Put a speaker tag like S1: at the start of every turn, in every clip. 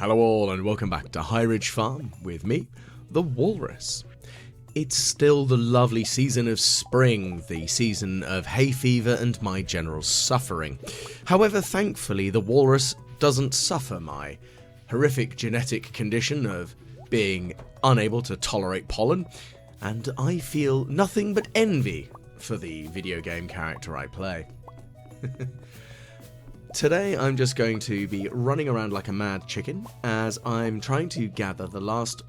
S1: Hello all and welcome back to High Ridge Farm with me, the Walrus. It's still the lovely season of spring, the season of hay fever and my general suffering. However, thankfully the Walrus doesn't suffer my horrific genetic condition of being unable to tolerate pollen, and I feel nothing but envy for the video game character I play. Today I'm just going to be running around like a mad chicken as I'm trying to gather the last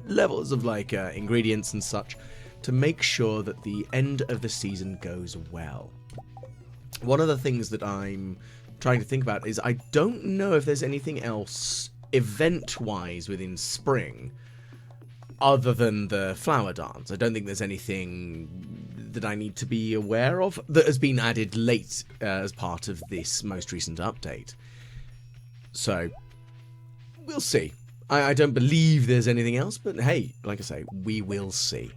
S1: levels of ingredients and such to make sure that the end of the season goes well. One of the things that I'm trying to think about is I don't know if there's anything else event-wise within spring other than the flower dance. I don't think there's anything that I need to be aware of that has been added late as part of this most recent update. So, we'll see. I don't believe there's anything else, but hey, like I say, we will see.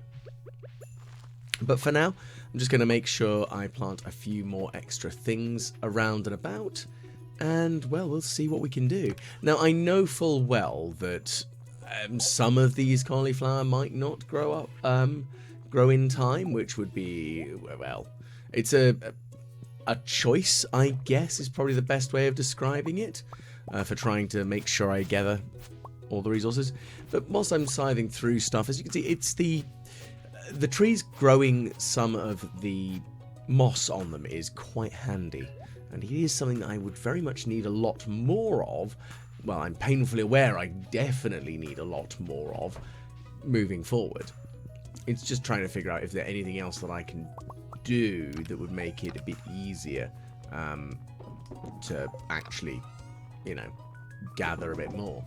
S1: But for now, I'm just going to make sure I plant a few more extra things around and about, and, well, we'll see what we can do. Now, I know full well that some of these cauliflower might not grow in time, which would be, well, it's a choice, I guess, is probably the best way of describing it, for trying to make sure I gather all the resources. But whilst I'm scything through stuff, as you can see, it's the trees growing some of the moss on them is quite handy, and it is something that I would very much need a lot more of. Well, I'm painfully aware I definitely need a lot more of moving forward. It's just trying to figure out if there's anything else that I can do that would make it a bit easier to actually, gather a bit more.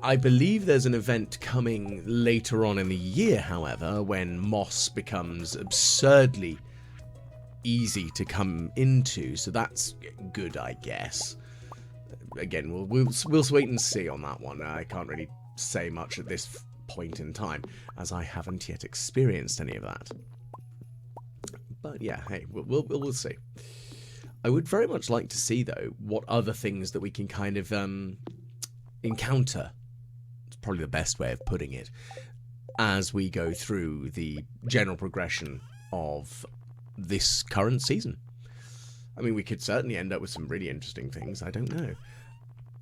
S1: I believe there's an event coming later on in the year, however, when moss becomes absurdly easy to come into, so that's good, I guess. Again, we'll wait and see on that one. I can't really say much at this point in time, as I haven't yet experienced any of that. But yeah, hey, we'll see. I would very much like to see, though, what other things that we can kind of encounter. It's probably the best way of putting it, as we go through the general progression of this current season. I mean, we could certainly end up with some really interesting things. I don't know.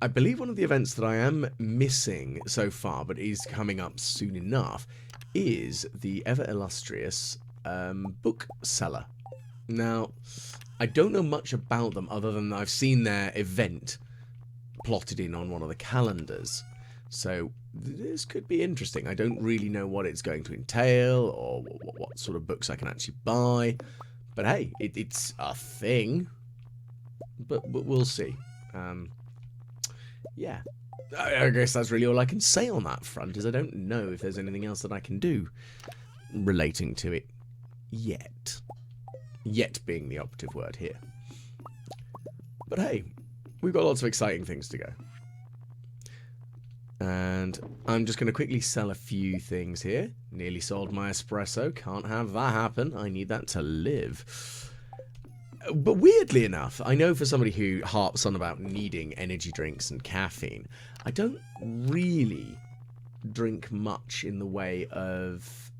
S1: I believe one of the events that I am missing so far, but is coming up soon enough, is the ever-illustrious bookseller. Now, I don't know much about them other than I've seen their event plotted in on one of the calendars. So, this could be interesting. I don't really know what it's going to entail, or what sort of books I can actually buy. But hey, it's a thing. But we'll see. Yeah, I guess that's really all I can say on that front, is I don't know if there's anything else that I can do relating to it yet. Yet being the operative word here. But hey, we've got lots of exciting things to go. And I'm just going to quickly sell a few things here. Nearly sold my espresso. Can't have that happen. I need that to live. But weirdly enough, I know for somebody who harps on about needing energy drinks and caffeine, I don't really drink much in the way of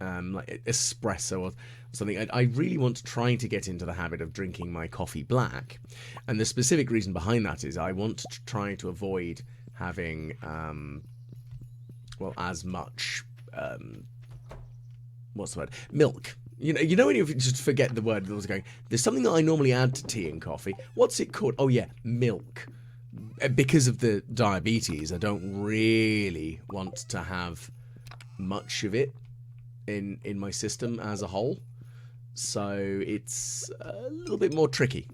S1: like espresso or something. I really want to try to get into the habit of drinking my coffee black. And the specific reason behind that is I want to try to avoid having, well, as much, what's the word? Milk. You know when you just forget the word that was going, there's something that I normally add to tea and coffee. What's it called? Oh yeah, milk. Because of the diabetes, I don't really want to have much of it in my system as a whole. So it's a little bit more tricky,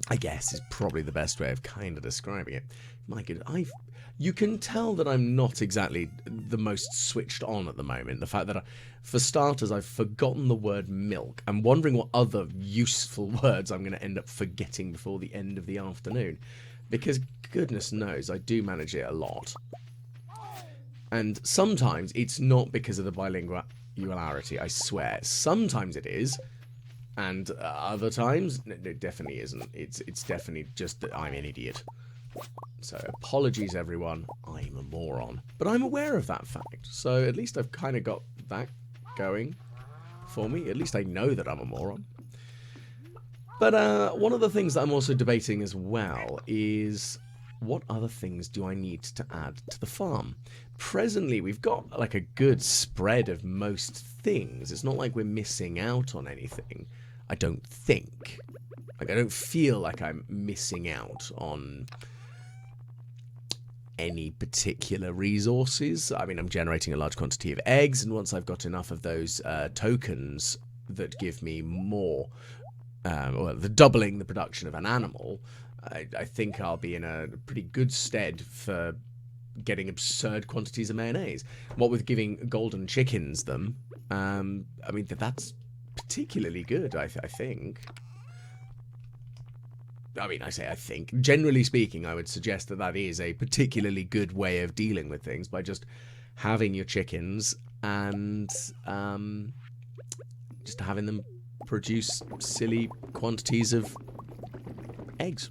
S1: I guess, is probably the best way of kind of describing it. My goodness, you can tell that I'm not exactly the most switched on at the moment. The fact that, for starters, I've forgotten the word milk. I'm wondering what other useful words I'm going to end up forgetting before the end of the afternoon. Because, goodness knows, I do manage it a lot. And sometimes it's not because of the bilinguality, I swear. Sometimes it is. And other times, it definitely isn't. It's definitely just that I'm an idiot. So apologies, everyone. I'm a moron. But I'm aware of that fact. So at least I've kind of got that going for me. At least I know that I'm a moron. But one of the things that I'm also debating as well is what other things do I need to add to the farm? Presently, we've got like a good spread of most things. It's not like we're missing out on anything, I don't think. Like, I don't feel like I'm missing out on any particular resources. I mean, I'm generating a large quantity of eggs, and once I've got enough of those tokens that give me more, well, the doubling the production of an animal, I think I'll be in a pretty good stead for getting absurd quantities of mayonnaise. What with giving golden chickens them, I mean, that's particularly good, I think. I mean, I say I think. Generally speaking, I would suggest that that is a particularly good way of dealing with things, by just having your chickens and just having them produce silly quantities of eggs.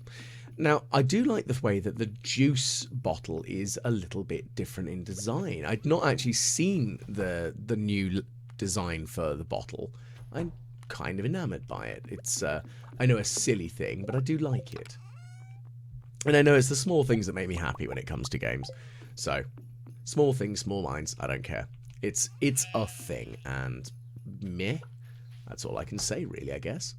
S1: Now, I do like the way that the juice bottle is a little bit different in design. I'd not actually seen the new design for the bottle. I'm kind of enamored by it. It's, I know, a silly thing, but I do like it. And I know it's the small things that make me happy when it comes to games. So, small things, small minds, I don't care. It's a thing, and meh. That's all I can say, really, I guess.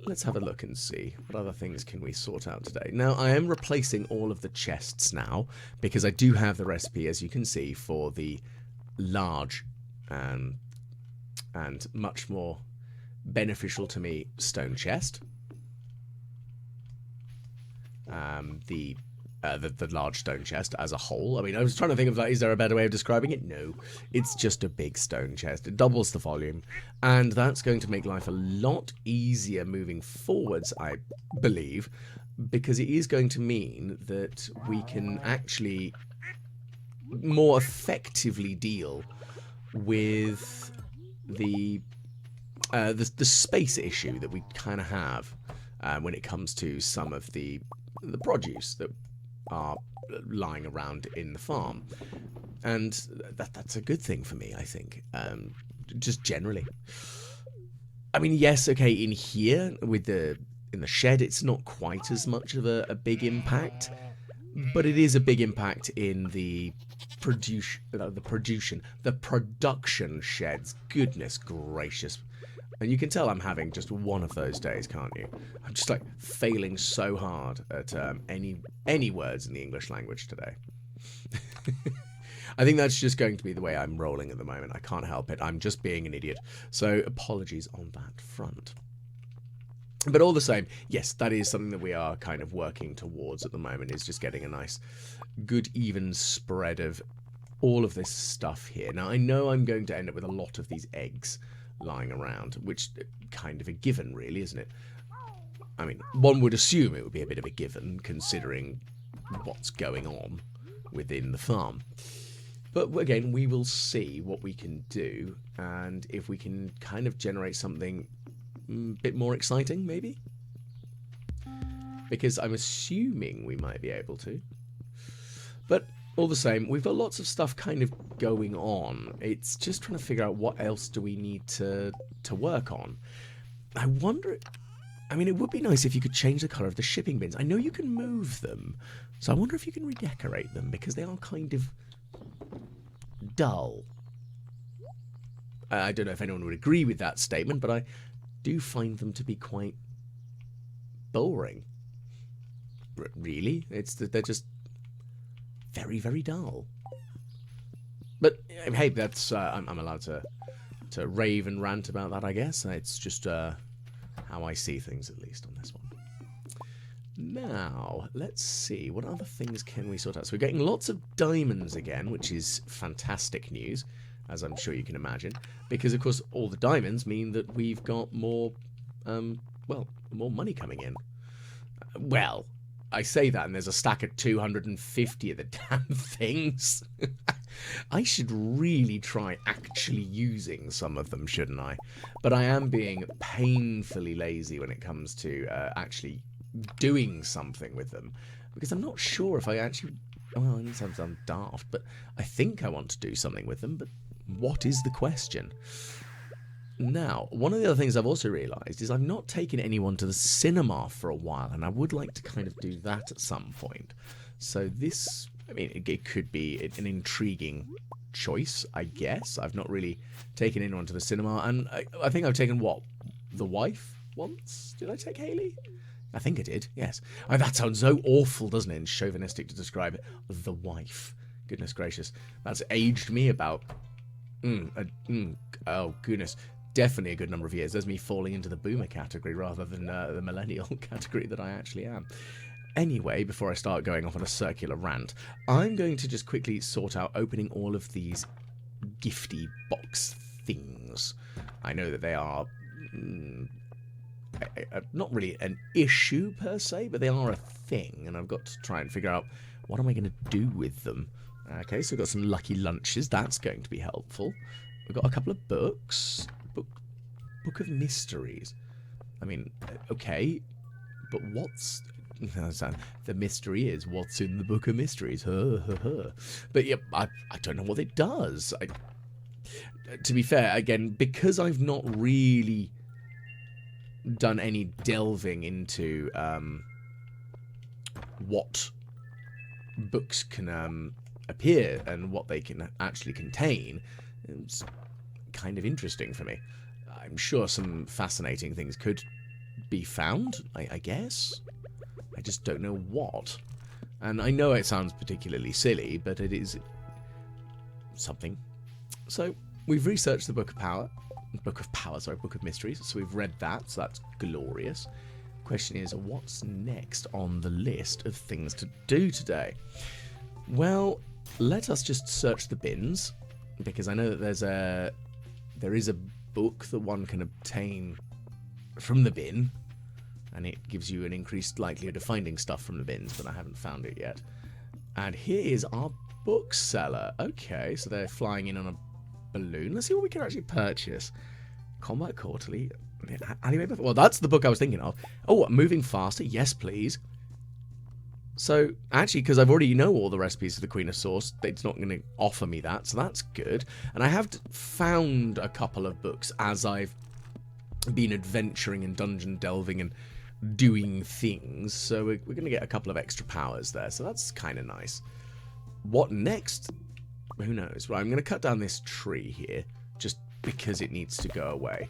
S1: Let's have a look and see what other things can we sort out today. Now, I am replacing all of the chests now, because I do have the recipe, as you can see, for the large and much more beneficial to me stone chest. The large stone chest as a whole. I mean, I was trying to think of, like, is there a better way of describing it? No. It's just a big stone chest. It doubles the volume, and that's going to make life a lot easier moving forwards, I believe, because it is going to mean that we can actually more effectively deal with the space issue that we kind of have when it comes to some of the produce that are lying around in the farm, and that's a good thing for me, I think. Just generally, I mean, yes, okay, in here with in the shed, it's not quite as much of a big impact, but it is a big impact in the production sheds. Goodness gracious. And you can tell I'm having just one of those days, can't you? I'm just, like, failing so hard at any words in the English language today. I think that's just going to be the way I'm rolling at the moment. I can't help it. I'm just being an idiot. So apologies on that front. But all the same, yes, that is something that we are kind of working towards at the moment, is just getting a nice, good, even spread of all of this stuff here. Now, I know I'm going to end up with a lot of these eggs lying around, which kind of a given, really, isn't it? I mean, one would assume it would be a bit of a given, considering what's going on within the farm. But again, we will see what we can do, and if we can kind of generate something a bit more exciting, maybe? Because I'm assuming we might be able to. But all the same, we've got lots of stuff kind of going on. It's just trying to figure out what else do we need to work on. I wonder... I mean, it would be nice if you could change the colour of the shipping bins. I know you can move them, so I wonder if you can redecorate them, because they are kind of dull. I don't know if anyone would agree with that statement, but I do find them to be quite boring. Really? They're just very, very dull. But hey, that's I'm allowed to rave and rant about that, I guess. It's just how I see things, at least on this one. Now, let's see, what other things can we sort out? So we're getting lots of diamonds again, which is fantastic news, as I'm sure you can imagine, because of course all the diamonds mean that we've got more, well, more money coming in. Well, I say that, and there's a stack of 250 of the damn things. I should really try actually using some of them, shouldn't I? But I am being painfully lazy when it comes to actually doing something with them. because I'm not sure if I actually... Well, it sounds I'm daft, but I think I want to do something with them, but what is the question? Now, one of the other things I've also realised is I've not taken anyone to the cinema for a while, and I would like to kind of do that at some point. So this, I mean, it could be an intriguing choice, I guess. I've not really taken anyone to the cinema, and I think I've taken, what, the wife once? Did I take Haley? I think I did, yes. Oh, that sounds so awful, doesn't it, and chauvinistic to describe it. The wife. Goodness gracious. That's aged me about... oh, goodness. Definitely a good number of years. There's me falling into the boomer category rather than the millennial category that I actually am. Anyway, before I start going off on a circular rant, I'm going to just quickly sort out opening all of these gifty box things. I know that they are not really an issue per se, but they are a thing, and I've got to try and figure out what am I going to do with them. Okay, so we've got some lucky lunches. That's going to be helpful. We've got a couple of books. Book of Mysteries. I mean, okay, but what's... The mystery is what's in the Book of Mysteries. But yeah, I don't know what it does. To be fair, again, because I've not really done any delving into what books can appear and what they can actually contain, it's kind of interesting for me. I'm sure some fascinating things could be found, I guess. I just don't know what. And I know it sounds particularly silly, but it is something. So, we've researched the Book of Mysteries. So we've read that, so that's glorious. Question is, what's next on the list of things to do today? Well, let us just search the bins, because I know that there is a book that one can obtain from the bin, and it gives you an increased likelihood of finding stuff from the bins, but I haven't found it yet. And here is our bookseller. Okay, so they're flying in on a balloon. Let's see what we can actually purchase. Combat Quarterly. Well, that's the book I was thinking of. Oh, Moving Faster. Yes, please. So, actually, because I've already know all the recipes of the Queen of Sauce, it's not going to offer me that, so that's good. And I have found a couple of books as I've been adventuring and dungeon delving and doing things, so we're going to get a couple of extra powers there, so that's kind of nice. What next? Who knows? Well, I'm going to cut down this tree here, just because it needs to go away.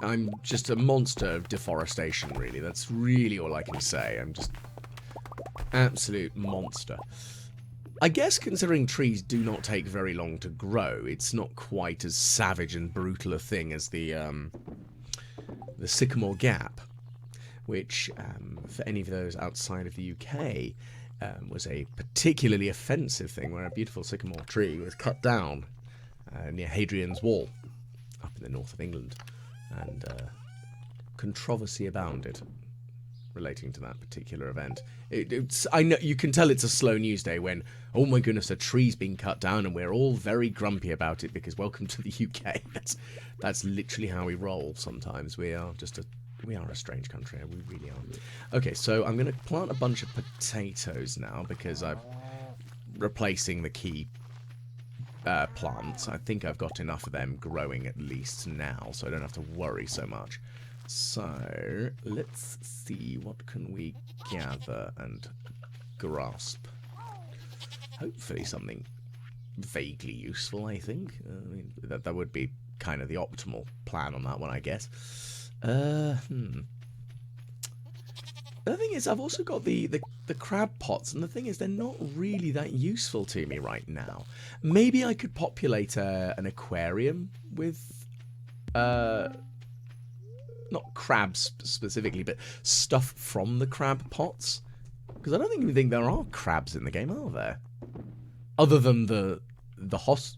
S1: I'm just a monster of deforestation, really. That's really all I can say. I'm just absolute monster. I guess considering trees do not take very long to grow, it's not quite as savage and brutal a thing as the Sycamore Gap, which, for any of those outside of the UK, was a particularly offensive thing, where a beautiful sycamore tree was cut down near Hadrian's Wall, up in the north of England, and controversy abounded relating to that particular event. I know you can tell it's a slow news day when, oh my goodness, a tree's being cut down and we're all very grumpy about it because welcome to the UK. That's literally how we roll sometimes. We are a strange country. We really are. Okay, so I'm going to plant a bunch of potatoes now because I'm replacing the key plants. I think I've got enough of them growing at least now, so I don't have to worry so much. So, let's see, what can we gather and grasp? Hopefully something vaguely useful, I think. I mean, that would be kind of the optimal plan on that one, I guess. The thing is, I've also got the crab pots, and the thing is, they're not really that useful to me right now. Maybe I could populate an aquarium with... not crabs specifically, but stuff from the crab pots. Because I don't even think there are crabs in the game, are there? Other than the host.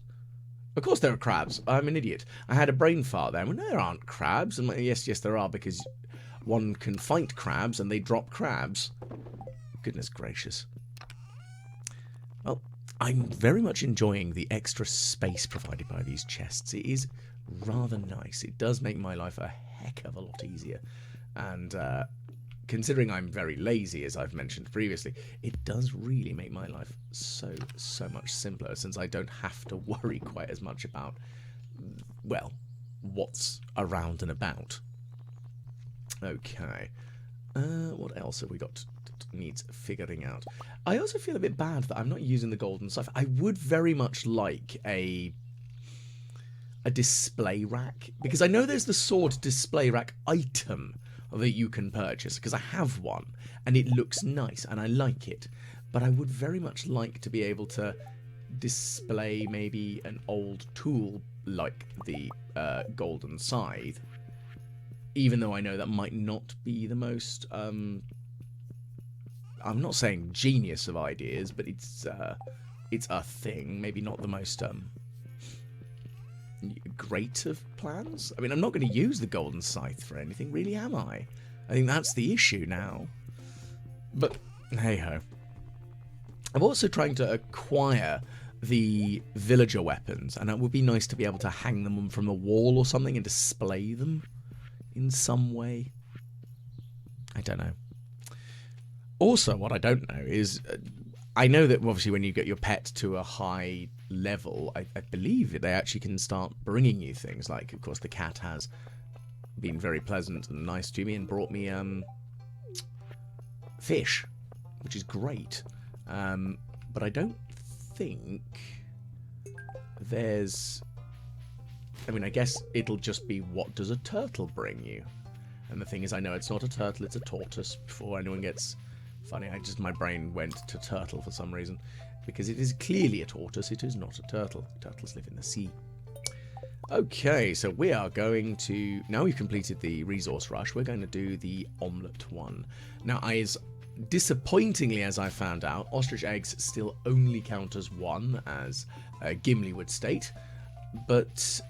S1: Of course there are crabs. I'm an idiot. I had a brain fart there. Well, no, there aren't crabs. And yes, there are, because one can fight crabs and they drop crabs. Goodness gracious. Well, I'm very much enjoying the extra space provided by these chests. It is rather nice. It does make my life a heck of a lot easier. And considering I'm very lazy, as I've mentioned previously, it does really make my life so much simpler, since I don't have to worry quite as much about, well, what's around and about. Okay. What else have we got needs figuring out? I also feel a bit bad that I'm not using the golden stuff. I would very much like a display rack, because I know there's the sword display rack item that you can purchase, because I have one and it looks nice and I like it, but I would very much like to be able to display maybe an old tool like the golden scythe, even though I know that might not be the most I'm not saying genius of ideas, but it's a thing, maybe not the most great of plans. I mean, I'm not going to use the golden scythe for anything, really, am I? I think that's the issue now. But hey ho. I'm also trying to acquire the villager weapons, and it would be nice to be able to hang them from a wall or something and display them in some way. I don't know. Also, what I don't know is, I know that obviously when you get your pet to a high level, I believe they actually can start bringing you things. Like, of course, the cat has been very pleasant and nice to me and brought me fish, which is great. But I don't think there's... I mean, I guess it'll just be, what does a turtle bring you? And the thing is, I know it's not a turtle, it's a tortoise. Before anyone gets funny, my brain went to turtle for some reason. Because it is clearly a tortoise, it is not a turtle. Turtles live in the sea. Okay, so we are going to... Now we've completed the resource rush, we're going to do the omelette one. Now, as disappointingly as I found out, ostrich eggs still only count as one, as Gimli would state. But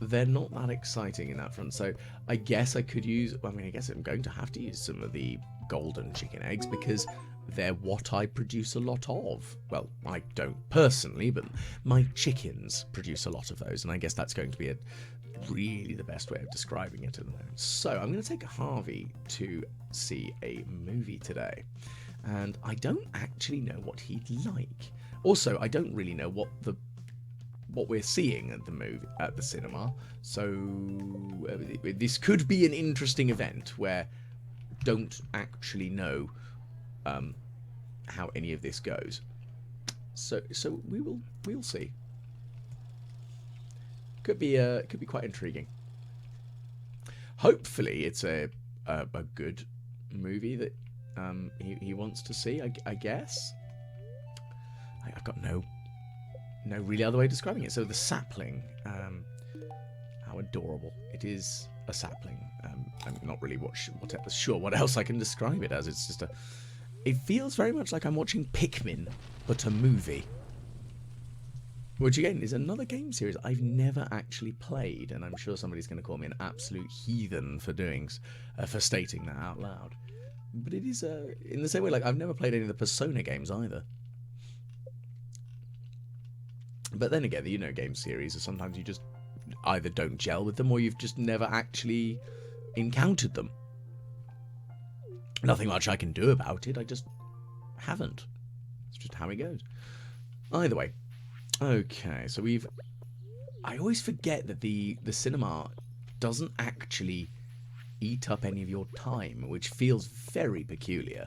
S1: they're not that exciting in that front. So I guess I could use... I mean, I guess I'm going to have to use some of the golden chicken eggs, because they're what I produce a lot of. Well, I don't personally, but my chickens produce a lot of those, and I guess that's going to be really the best way of describing it at the moment. So I'm going to take Harvey to see a movie today, and I don't actually know what he'd like. Also, I don't really know what we're seeing at the movie at the cinema. So this could be an interesting event where I don't actually know how any of this goes. So we'll see. Could be quite intriguing. Hopefully, it's a good movie that he wants to see. I guess. I've got no really other way of describing it. So the sapling, how adorable it is. A sapling. I'm not really sure what else I can describe it as. It's just it feels very much like I'm watching Pikmin, but a movie. Which again is another game series I've never actually played, and I'm sure somebody's going to call me an absolute heathen for stating that out loud. But it is in the same way, like I've never played any of the Persona games either. But then again, the game series, sometimes you just either don't gel with them, or you've just never actually encountered them. Nothing much I can do about it, I just haven't. It's just how it goes. Either way. Okay, so I always forget that the cinema doesn't actually eat up any of your time, which feels very peculiar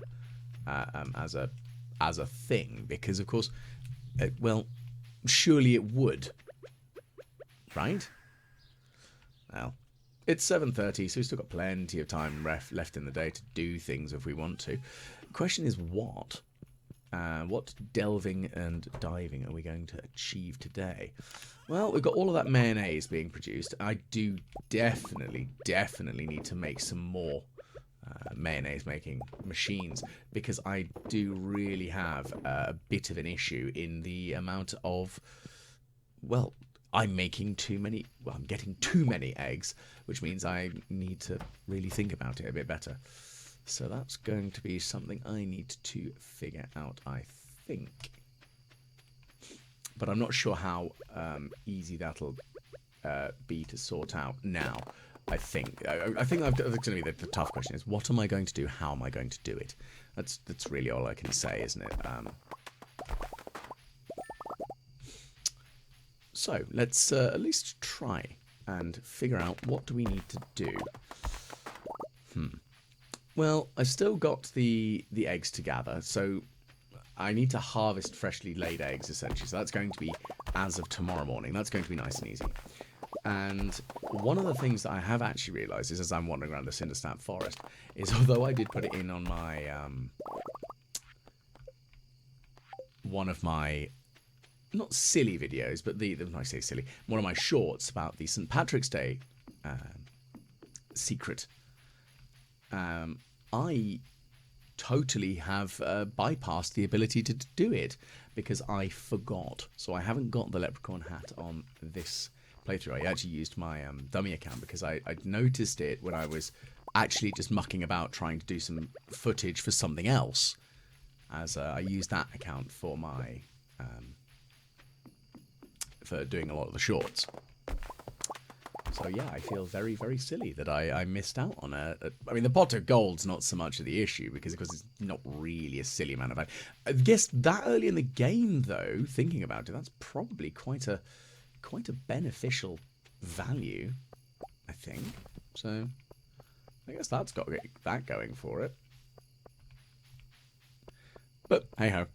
S1: as a thing, because of course, well, surely it would, right? Well, it's 7:30, so we've still got plenty of time left in the day to do things if we want to. The question is what? What delving and diving are we going to achieve today? Well, we've got all of that mayonnaise being produced. I do definitely need to make some more mayonnaise making machines, because I do really have a bit of an issue in the amount of, well, I'm making too many, well, I'm getting too many eggs, which means I need to really think about it a bit better. So that's going to be something I need to figure out, I think. But I'm not sure how easy that'll be to sort out now. I think that's going to be the tough question is, what am I going to do? How am I going to do it? That's really all I can say, isn't it? So let's at least try and figure out what do we need to do. Well, I've still got the eggs to gather, so I need to harvest freshly laid eggs, essentially. So that's going to be as of tomorrow morning. That's going to be nice and easy. And one of the things that I have actually realised is, as I'm wandering around the Cindersnap forest, is although I did put it in on my one of my not silly videos, but when I say silly, one of my shorts about the St. Patrick's Day secret, I totally have bypassed the ability to do it because I forgot. So I haven't got the leprechaun hat on this playthrough. I actually used my dummy account because I'd noticed it when I was actually just mucking about trying to do some footage for something else, as I used that account for my for doing a lot of the shorts. So yeah, I feel very, very silly that I missed out on I mean, the pot of gold's not so much of the issue because it's not really a silly amount of value. I guess that early in the game, though, thinking about it, that's probably quite a beneficial value, I think. So I guess that's got that going for it. But hey ho,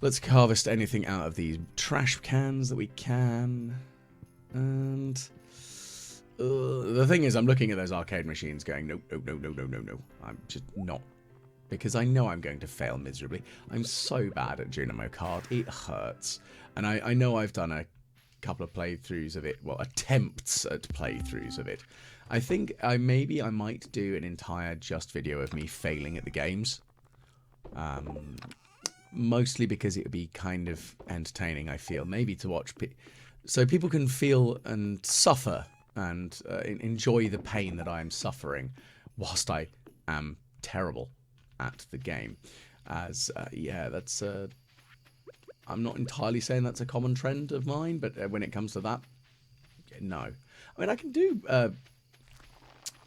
S1: let's harvest anything out of these trash cans that we can, and. The thing is, I'm looking at those arcade machines going, no. I'm just not. Because I know I'm going to fail miserably. I'm so bad at Dynamo Kart. It hurts. And I know I've done a couple of playthroughs of it. Well, attempts at playthroughs of it. I think maybe I might do an entire just video of me failing at the games. Mostly because it would be kind of entertaining, I feel. Maybe to watch. So people can feel and suffer and enjoy the pain that I am suffering whilst I am terrible at the game. As, yeah, that's... I'm not entirely saying that's a common trend of mine, but when it comes to that, no. I mean, I can do...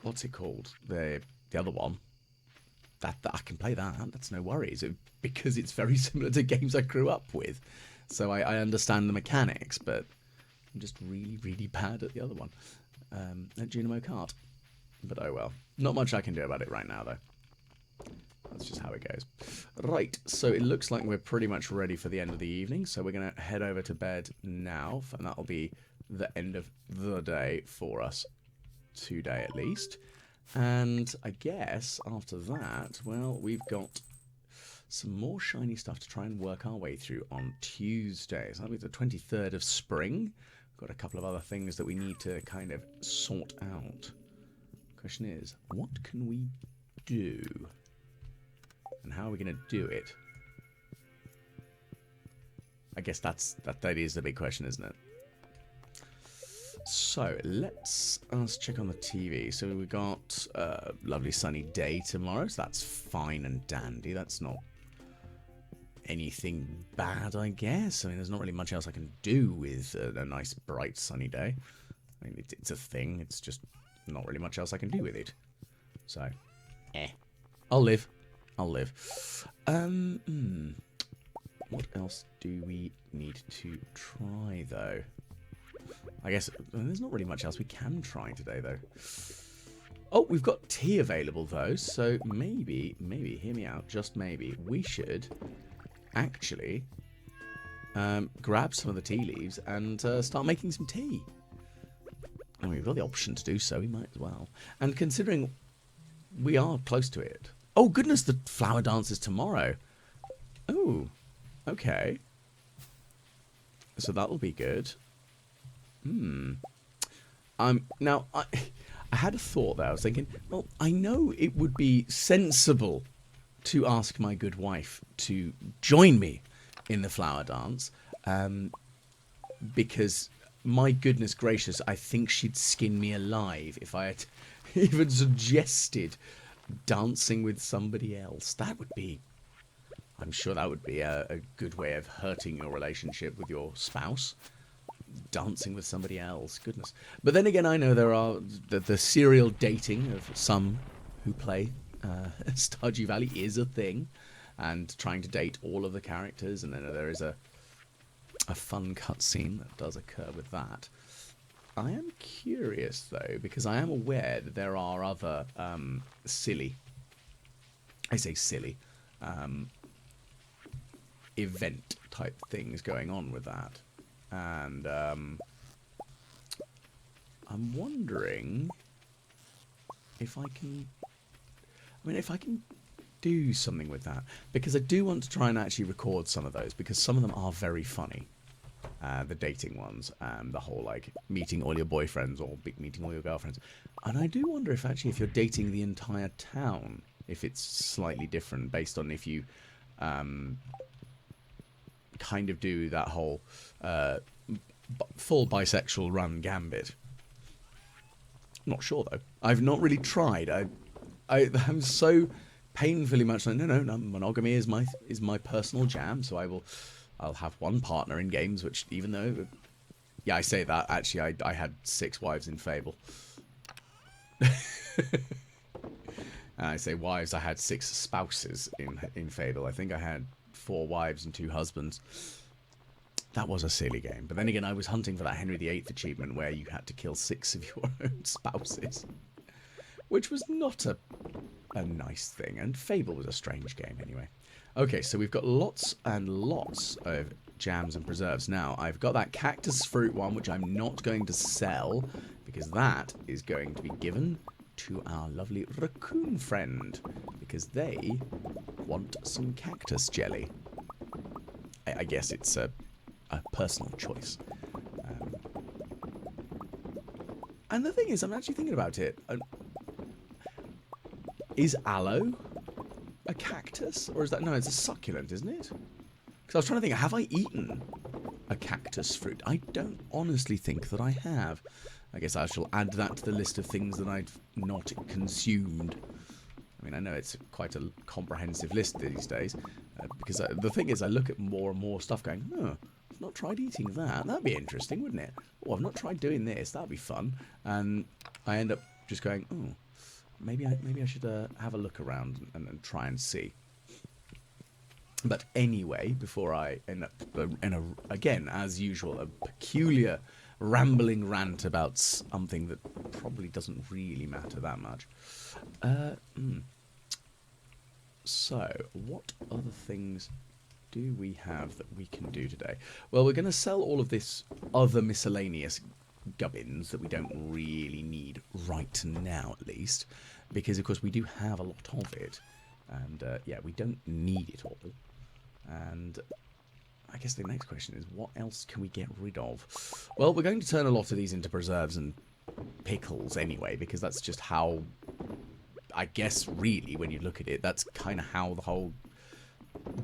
S1: what's it called? The other one. That I can play that. That's no worries. Because it's very similar to games I grew up with. So I understand the mechanics, but... I'm just really, really bad at the other one. At Dynamo Kart. But oh well. Not much I can do about it right now, though. That's just how it goes. Right, so it looks like we're pretty much ready for the end of the evening. So we're going to head over to bed now. And that'll be the end of the day for us. Today, at least. And I guess after that, well, we've got some more shiny stuff to try and work our way through on Tuesday. So that'll be the 23rd of spring. Got a couple of other things that we need to kind of sort out. Question is, what can we do? And how are we going to do it? I guess that is the big question, isn't it? So let's check on the TV. So we've got a lovely sunny day tomorrow. So that's fine and dandy. That's not anything bad, I guess. I mean, there's not really much else I can do with a nice, bright, sunny day. I mean, it's a thing. It's just not really much else I can do with it. So, I'll live. What else do we need to try, though? I guess there's not really much else we can try today, though. Oh, we've got tea available, though. So maybe, hear me out, just maybe, we should... actually grab some of the tea leaves and start making some tea. And we've got the option to do so, we might as well. And considering we are close to it. Oh goodness, the flower dance is tomorrow. Oh, okay. So that'll be good. Now I had a thought there. I was thinking, well, I know it would be sensible to ask my good wife to join me in the flower dance, because my goodness gracious, I think she'd skin me alive if I had even suggested dancing with somebody else. That would be, I'm sure that would be a good way of hurting your relationship with your spouse. dancing with somebody else. Goodness. But then again, I know there are the serial dating of some who play Stardew Valley is a thing, and trying to date all of the characters, and then there is a fun cutscene that does occur with that. I am curious though, because I am aware that there are other silly, I say silly, event type things going on with that, and I'm wondering if I can, if I can do something with that, because I do want to try and actually record some of those, because some of them are very funny. The dating ones, the whole like meeting all your boyfriends or meeting all your girlfriends, and I do wonder if actually if you're dating the entire town, if it's slightly different based on if you kind of do that whole full bisexual run gambit. Not sure though. I've not really tried. I'm so painfully much like no, monogamy is my personal jam, so I'll have one partner in games, which even though, yeah, I say that, actually, I had 6 wives in Fable. And I say wives, I had 6 spouses in Fable. I think I had 4 wives and 2 husbands. That was a silly game. But then again, I was hunting for that Henry VIII achievement where you had to kill 6 of your own spouses. Which was not a nice thing. And Fable was a strange game anyway. Okay, so we've got lots and lots of jams and preserves. Now, I've got that cactus fruit one, which I'm not going to sell, because that is going to be given to our lovely raccoon friend, because they want some cactus jelly. I guess it's a personal choice. And the thing is, I'm actually thinking about it. Is aloe a cactus, or is that, no, it's a succulent, isn't it? Because I was trying to think, have I eaten a cactus fruit? I don't honestly think that I have. I guess I shall add that to the list of things that I've not consumed. I mean, I know it's quite a comprehensive list these days, because the thing is, I look at more and more stuff going, oh, I've not tried eating that. That'd be interesting, wouldn't it? Oh, I've not tried doing this. That'd be fun. And I end up just going, oh, maybe I should have a look around and try and see. But anyway, before I end up again, as usual, a peculiar rambling rant about something that probably doesn't really matter that much. So, what other things do we have that we can do today? Well, we're going to sell all of this other miscellaneous gubbins that we don't really need right now, at least, because of course we do have a lot of it, and yeah, we don't need it all. And I guess the next question is, what else can we get rid of? Well, we're going to turn a lot of these into preserves and pickles anyway, because that's just how, I guess, really, when you look at it, that's kind of how the whole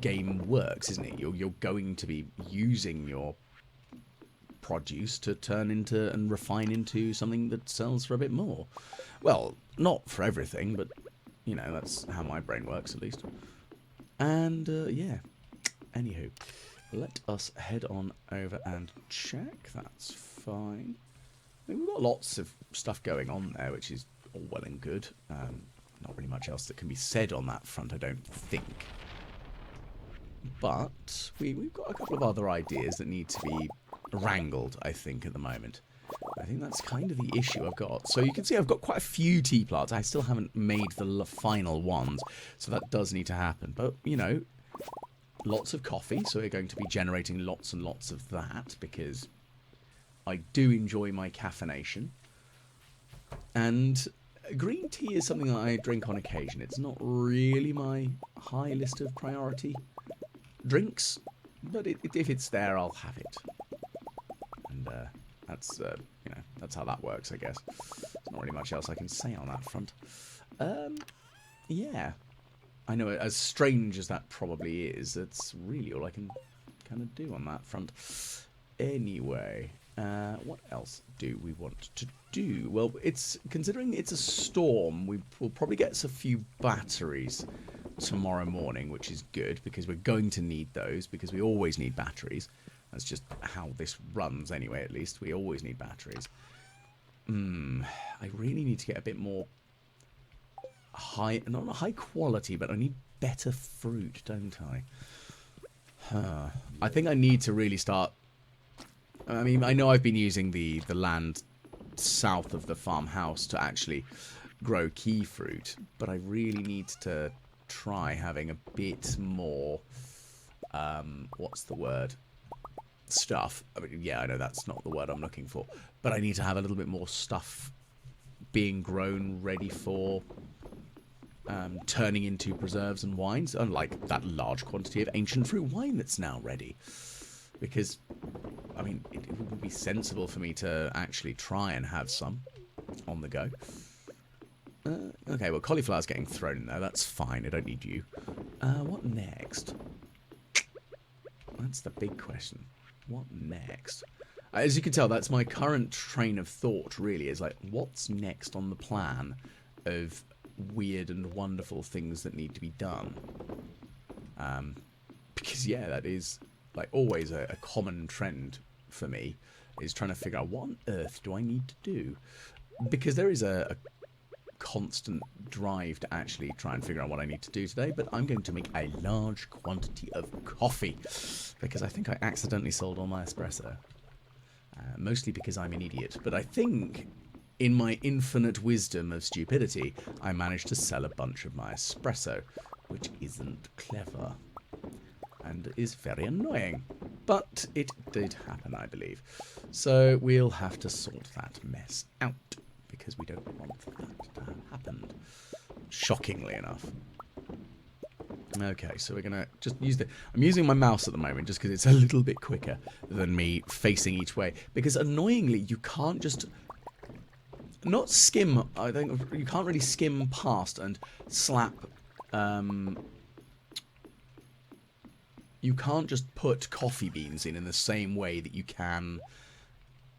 S1: game works, isn't it? You're going to be using your produce to turn into and refine into something that sells for a bit more. Well, not for everything, but, you know, that's how my brain works, at least. And, yeah. Anywho, let us head on over and check. That's fine. I mean, we've got lots of stuff going on there, which is all well and good. Not really much else that can be said on that front, I don't think. But we've got a couple of other ideas that need to be wrangled, I think, at the moment. I think that's kind of the issue I've got. So you can see I've got quite a few tea plants. I still haven't made the final ones, so that does need to happen. But, you know, lots of coffee, so we're going to be generating lots and lots of that, because I do enjoy my caffeination. And green tea is something that I drink on occasion. It's not really my high list of priority drinks, but if it's there, I'll have it. And that's you know, that's how that works, I guess. There's not really much else I can say on that front. Yeah, I know, as strange as that probably is, that's really all I can kind of do on that front. Anyway, what else do we want to do? Well, considering it's a storm, we will probably get us a few batteries tomorrow morning, which is good, because we're going to need those, because we always need batteries. That's just how this runs anyway, at least. We always need batteries. I really need to get a bit more high, not high quality, but I need better fruit, don't I? I think I need to really start... I mean, I know I've been using the land south of the farmhouse to actually grow key fruit, but I really need to try having a bit more, what's the word? Stuff. I mean, yeah, I know that's not the word I'm looking for, but I need to have a little bit more stuff being grown ready for turning into preserves and wines, unlike that large quantity of ancient fruit wine that's now ready. Because, I mean, it would be sensible for me to actually try and have some on the go. Okay, well, cauliflower's getting thrown in there. That's fine. I don't need you. What next? That's the big question. What next? As you can tell, that's my current train of thought, really, is like, what's next on the plan of weird and wonderful things that need to be done? Because, yeah, that is, like, always a common trend for me, is trying to figure out what on earth do I need to do? Because there is a constant drive to actually try and figure out what I need to do today, but I'm going to make a large quantity of coffee, because I think I accidentally sold all my espresso. Mostly because I'm an idiot, but I think, in my infinite wisdom of stupidity, I managed to sell a bunch of my espresso, which isn't clever, and is very annoying. But it did happen, I believe. So we'll have to sort that mess out, because we don't want that to have happened. Shockingly enough. Okay, so we're going to just use I'm using my mouse at the moment just because it's a little bit quicker than me facing each way. Because annoyingly, you can't just... Not skim, I think you can't really skim past and slap... you can't just put coffee beans in the same way that you can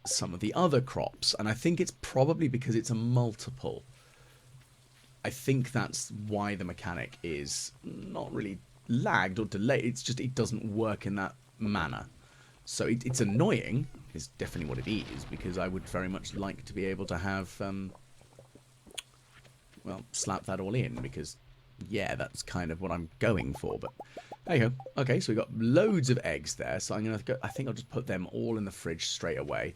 S1: some of the other crops. And I think it's probably because it's a multiple. I think that's why the mechanic is not really lagged or delayed. It's just it doesn't work in that manner. So it's annoying, is definitely what it is, because I would very much like to be able to have, well, slap that all in, because, yeah, that's kind of what I'm going for. But there you go. Okay, so we've got loads of eggs there, so I'm going to go, I think I'll just put them all in the fridge straight away,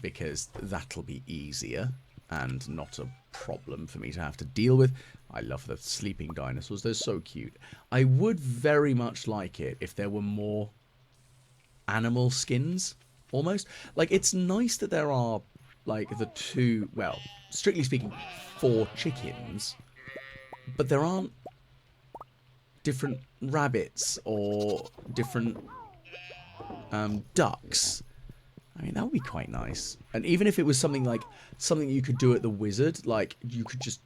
S1: because that'll be easier and not a problem for me to have to deal with. I love the sleeping dinosaurs. They're so cute. I would very much like it if there were more animal skins, almost. Like, it's nice that there are, like, the two, well, strictly speaking, 4 chickens, but there aren't different rabbits or different ducks. I mean, that would be quite nice. And even if it was something like, something you could do at the Wizard, like, you could just,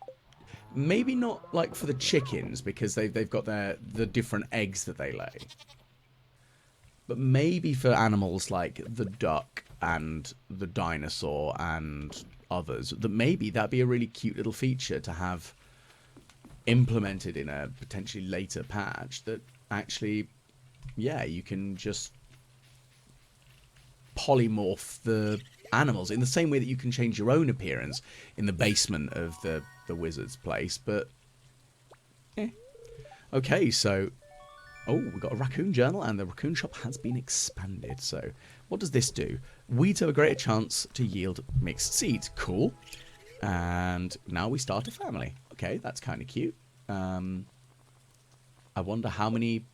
S1: maybe not, like, for the chickens, because they've got the different eggs that they lay. But maybe for animals like the duck and the dinosaur and others, that maybe that'd be a really cute little feature to have implemented in a potentially later patch, that actually, yeah, you can just polymorph the animals in the same way that you can change your own appearance in the basement of the wizard's place. But okay, so we've got a raccoon journal, and the raccoon shop has been expanded. So what does this do? Weeds have a greater chance to yield mixed seeds. Cool. And now we start a family. Okay, that's kind of cute. I wonder how many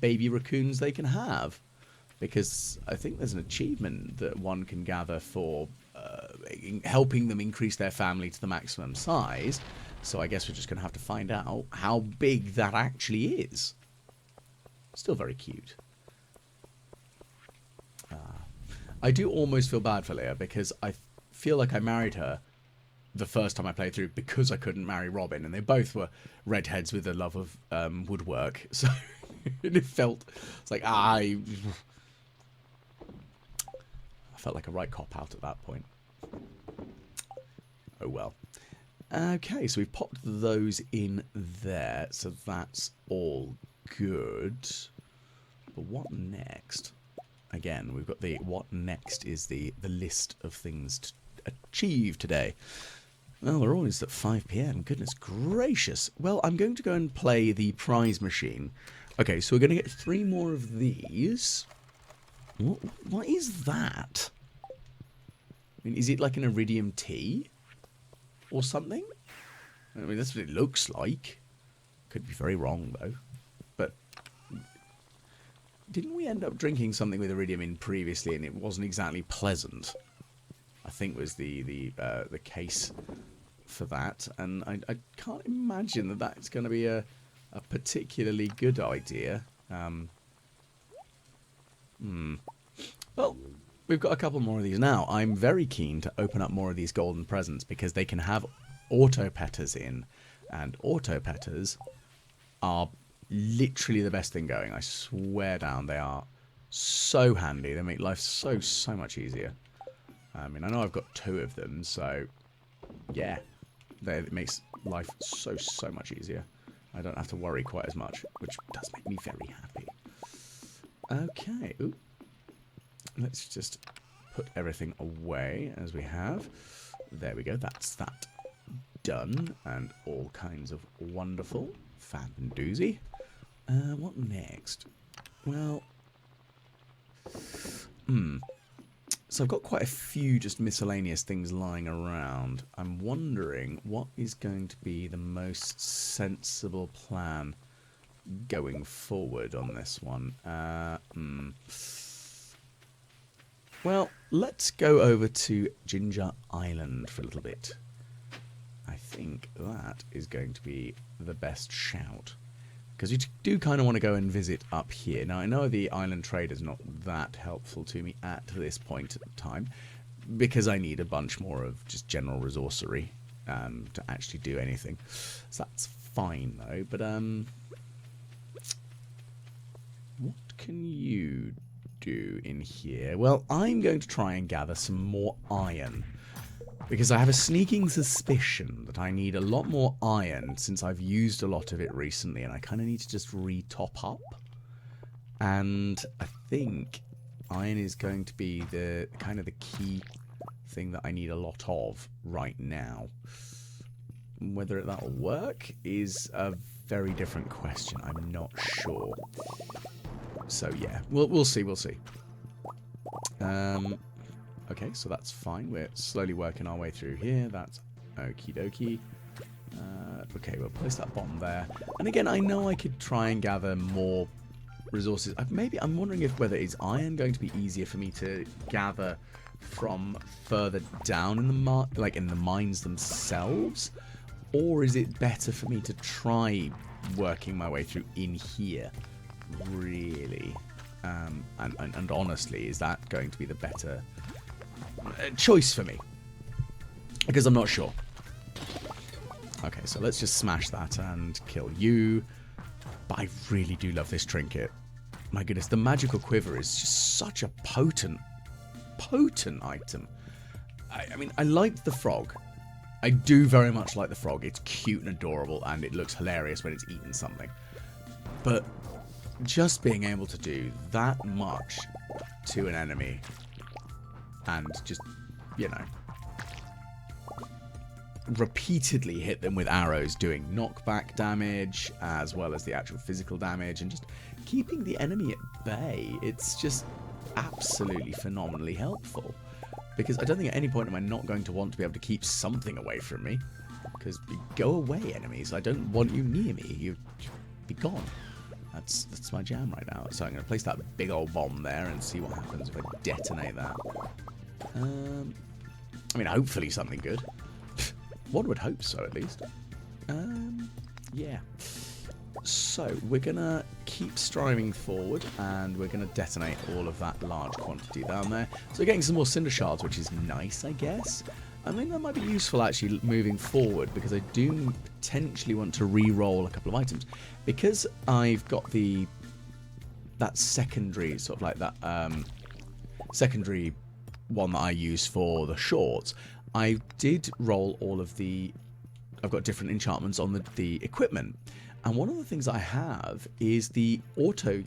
S1: baby raccoons they can have, because I think there's an achievement that one can gather for helping them increase their family to the maximum size. So I guess we're just going to have to find out how big that actually is. Still very cute. I do almost feel bad for Leah, because I feel like I married her the first time I played through because I couldn't marry Robin, and they both were redheads with a love of woodwork. So it felt, it's like, I felt like a right cop-out at that point. Oh well. Okay, so we've popped those in there, so that's all good. But what next? again, we've got the what next is the list of things to achieve today. Well, we're always at 5 p.m. Goodness gracious. Well, I'm going to go and play the prize machine. Okay, so we're going to get 3 more of these. What is that? I mean, is it like an iridium tea? Or something? I mean, that's what it looks like. Could be very wrong, though. But didn't we end up drinking something with iridium in previously and it wasn't exactly pleasant? I think was the case for that. And I can't imagine that that's going to be a particularly good idea. Well, we've got a couple more of these now. I'm very keen to open up more of these golden presents because they can have auto-petters in. And auto-petters are literally the best thing going. I swear down, they are so handy. They make life so much easier. I mean, I know I've got 2 of them, so yeah. It makes life so much easier. I don't have to worry quite as much, which does make me very happy. Okay. Ooh. Let's just put everything away as we have. There we go. That's that done. And all kinds of wonderful fab and doozy. What next? Well, so I've got quite a few just miscellaneous things lying around. I'm wondering what is going to be the most sensible plan going forward on this one. Well, let's go over to Ginger Island for a little bit. I think that is going to be the best shout. Because you do kind of want to go and visit up here. Now, I know the island trade is not that helpful to me at this point in time. Because I need a bunch more of just general resourcery to actually do anything. So that's fine, though. But, what can you do in here? Well, I'm going to try and gather some more iron. Because I have a sneaking suspicion that I need a lot more iron since I've used a lot of it recently and I kind of need to just re-top up. And I think iron is going to be the kind of the key thing that I need a lot of right now. Whether that'll work is a very different question. I'm not sure. So yeah, we'll see. Okay, so that's fine. We're slowly working our way through here. That's okie dokie. Okay, we'll place that bomb there. And again, I know I could try and gather more resources. Maybe I'm wondering if whether is iron going to be easier for me to gather from further down in the in the mines themselves, or is it better for me to try working my way through in here? Really, and honestly, is that going to be the better choice for me? Because I'm not sure. Okay, so let's just smash that and kill you. But I really do love this trinket. My goodness, the magical quiver is just such a potent item. I mean, I like the frog. I do very much like the frog. It's cute and adorable, and it looks hilarious when it's eaten something. But just being able to do that much to an enemy and just, you know, repeatedly hit them with arrows, doing knockback damage as well as the actual physical damage, and just keeping the enemy at bay, it's just absolutely phenomenally helpful. Because I don't think at any point am I not going to want to be able to keep something away from me. Because go away, enemies. I don't want you near me. You be gone. That's my jam right now. So I'm going to place that big old bomb there and see what happens if I detonate that. I mean, hopefully something good. One would hope so, at least. Yeah. So we're going to keep striving forward, and we're going to detonate all of that large quantity down there. So we're getting some more cinder shards, which is nice, I guess. I think that might be useful, actually, moving forward, because I do potentially want to re-roll a couple of items. Because I've got that secondary, sort of like that secondary one that I use for the shorts, I did roll all of the... I've got different enchantments on the equipment. And one of the things I have is the auto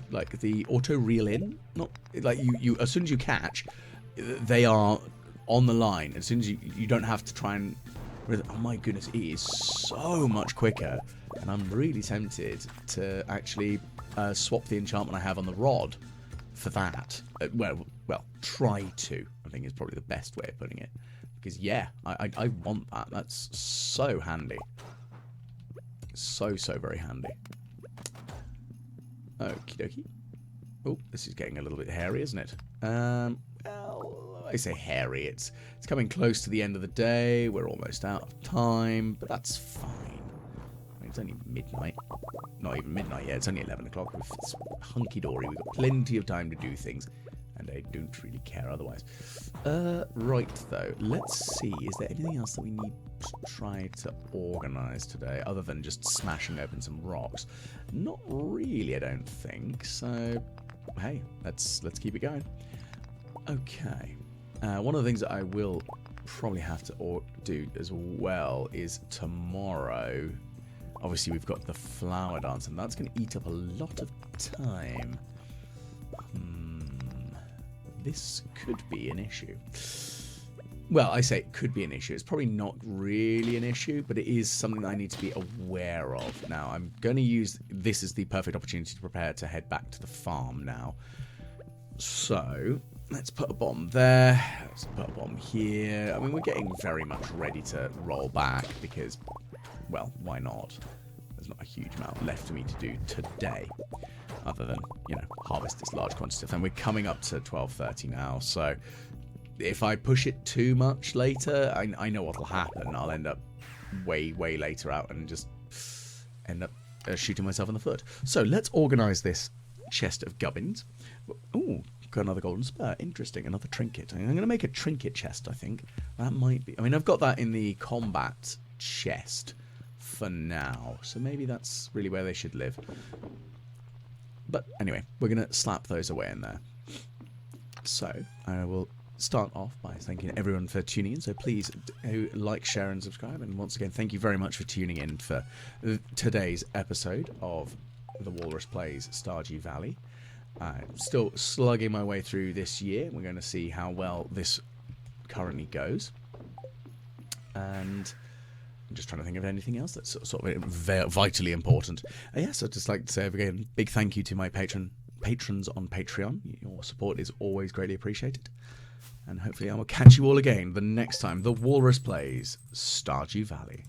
S1: reel in. Not like you as soon as you catch, they are on the line. As soon as you don't have to try and. Oh my goodness, it is so much quicker, and I'm really tempted to actually swap the enchantment I have on the rod for that. Well, try to. I think is probably the best way of putting it, because yeah, I want that. That's so handy. So very handy. Okie dokie. Oh, this is getting a little bit hairy, isn't it? Well, I say hairy. It's coming close to the end of the day. We're almost out of time, but that's fine. I mean, it's only midnight. Not even midnight yet. It's only 11 o'clock. It's hunky-dory. We've got plenty of time to do things, and I don't really care otherwise. Right, though. Let's see. Is there anything else that we need to try to organise today, other than just smashing open some rocks? Not really, I don't think. So, hey, let's keep it going. Okay. One of the things that I will probably have to do as well is tomorrow. Obviously, we've got the flower dance, and that's going to eat up a lot of time. This could be an issue. Well, I say it could be an issue. It's probably not really an issue, but it is something that I need to be aware of. Now, I'm going to use this as the perfect opportunity to prepare to head back to the farm now. So, let's put a bomb there. Let's put a bomb here. I mean, we're getting very much ready to roll back because, well, why not? There's not a huge amount left for me to do today, other than, you know, harvest this large quantity of them. We're coming up to 12:30 now, so if I push it too much later, I know what'll happen. I'll end up way later out and just end up shooting myself in the foot. So let's organise this chest of gubbins. Ooh, got another golden spur. Interesting, another trinket. I'm going to make a trinket chest, I think. That might be... I mean, I've got that in the combat chest for now, so maybe that's really where they should live. But anyway, we're going to slap those away in there. So, I will start off by thanking everyone for tuning in. So please do like, share, and subscribe. And once again, thank you very much for tuning in for today's episode of The Walrus Plays Stardew Valley. I'm still slugging my way through this year. We're going to see how well this currently goes. And I'm just trying to think of anything else that's sort of vitally important. Yes, I'd just like to say again, big thank you to my patrons on Patreon. Your support is always greatly appreciated. And hopefully I will catch you all again the next time The Walrus Plays Stardew Valley.